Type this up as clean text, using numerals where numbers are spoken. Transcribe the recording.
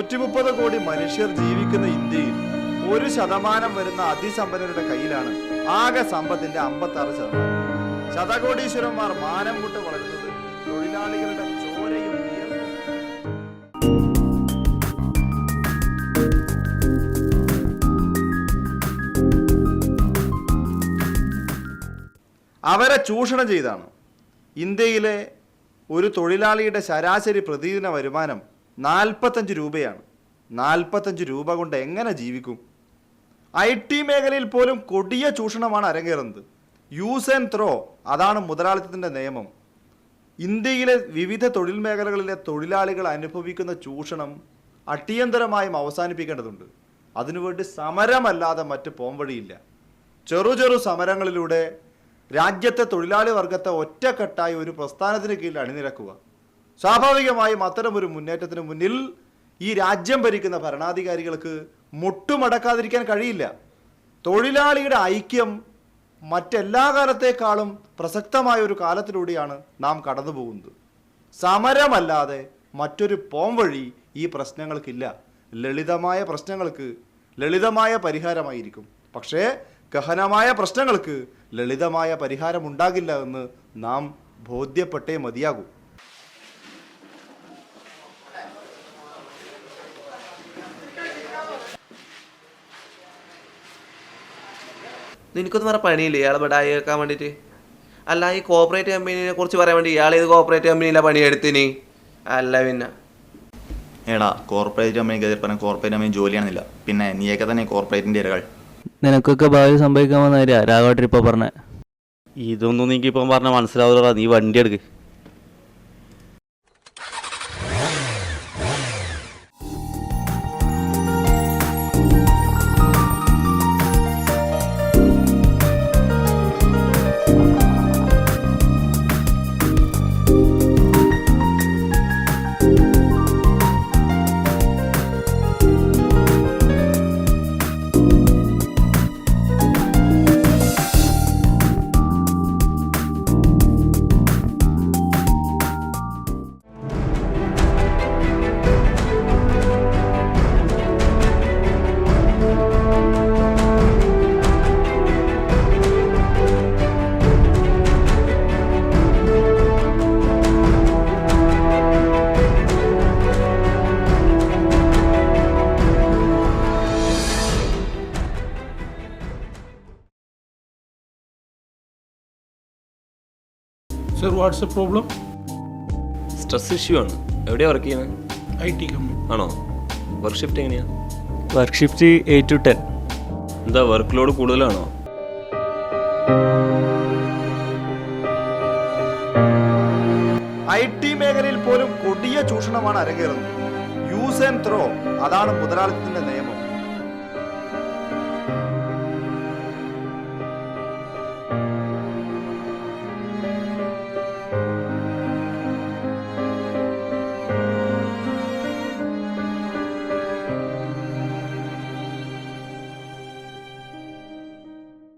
130 കോടി മനുഷ്യർ ജീവിക്കുന്ന ഇന്ത്യയിൽ 1% വരുന്ന അതിസമ്പന്നരുടെ കയ്യിലാണ് ആകെ സമ്പത്തിന്റെ 56%. ശതകോടീശ്വരന്മാർ മാനം വിട്ട് വളരുന്നത് തൊഴിലാളികളുടെ ചോരയും വിയർപ്പും. അവരെ ചൂഷണം ചെയ്താണ്. ഇന്ത്യയിലെ ഒരു തൊഴിലാളിയുടെ ശരാശരി പ്രതിദിന വരുമാനം 45 രൂപയാണ്. 45 രൂപ കൊണ്ട് എങ്ങനെ ജീവിക്കും? IT മേഖലയിൽ പോലും കൊടിയ ചൂഷണമാണ് അരങ്ങേറുന്നത്. യൂസ് ആൻഡ് ത്രോ, അതാണ് മുതലാളിത്തത്തിൻ്റെ നിയമം. ഇന്ത്യയിലെ വിവിധ തൊഴിൽ മേഖലകളിലെ തൊഴിലാളികൾ അനുഭവിക്കുന്ന ചൂഷണം അടിയന്തരമായും അവസാനിപ്പിക്കേണ്ടതുണ്ട്. അതിനുവേണ്ടി സമരമല്ലാതെ മറ്റ് പോംവഴിയില്ല. ചെറു സമരങ്ങളിലൂടെ രാജ്യത്തെ തൊഴിലാളി വർഗത്തെ ഒറ്റക്കെട്ടായി ഒരു പ്രസ്ഥാനത്തിന് കീഴിൽ അണിനിരക്കുക. സ്വാഭാവികമായും അത്തരമൊരു മുന്നേറ്റത്തിന് മുന്നിൽ ഈ രാജ്യം ഭരിക്കുന്ന ഭരണാധികാരികൾക്ക് മുട്ടുമടക്കാതിരിക്കാൻ കഴിയില്ല. തൊഴിലാളിയുടെ ഐക്യം മറ്റെല്ലാ കാലത്തേക്കാളും പ്രസക്തമായ ഒരു കാലത്തിലൂടെയാണ് നാം കടന്നു പോകുന്നത്. സമരമല്ലാതെ മറ്റൊരു പോംവഴി ഈ പ്രശ്നങ്ങൾക്കില്ല. ലളിതമായ പ്രശ്നങ്ങൾക്ക് ലളിതമായ പരിഹാരമായിരിക്കും, പക്ഷേ ഗഹനമായ പ്രശ്നങ്ങൾക്ക് ലളിതമായ പരിഹാരം ഉണ്ടാകില്ല എന്ന് നാം ബോധ്യപ്പെട്ടേ മതിയാകൂ. നിനക്കൊന്നും വേറെ പണിയില്ലേ ഇയാളെ ബടായി കേൾക്കാൻ വേണ്ടിയിട്ട്? അല്ല, ഈ കോപ്പറേറ്റ് കമ്പനീനെ കുറിച്ച് പറയാൻ വേണ്ടി ഇയാൾ ഏത് കോപ്പറേറ്റ് കമ്പനിയിലാണ് പണിയെടുത്തിന്? അല്ല പിന്നെ എടാ, കോർപ്പറേറ്റ് കമ്പനിക്ക് എതിർപ്പന കോർപ്പറേറ്റ് കമ്പനി ജോലിയാണെന്നില്ല. പിന്നെ നീയൊക്കെ തന്നെ കോർപ്പറേറ്റിൻ്റെ ഇരകൾ. നിനക്കൊക്കെ ഭാവി സംഭവിക്കാൻ വന്നവരാ രാഘവട്ടർ ഇപ്പോൾ പറഞ്ഞേ. ഇതൊന്നും നീക്കിപ്പം പറഞ്ഞാൽ മനസ്സിലാവില്ല. നീ വണ്ടി എടുക്ക്. Sir, what's the problem? Stress issue ആണ്. എവിടെയാണ് വർക്ക് ചെയ്യുന്നത്? IT company. ആണോ? വർക്ക് ഷിഫ്റ്റ് എങ്ങനെയാണ്? Work shift 8 to 10. എന്താ വർക്ക് ലോഡ് കൂടുതലാണോ? IT മേഖലയിൽ പോലും കൊടിയ ചൂഷണമാണ് അരങ്ങേറുന്നത്. യൂസ് ആൻഡ് ത്രോ, അതാണ് മുതലാളിത്തത്തിൻ്റെ നിയമം.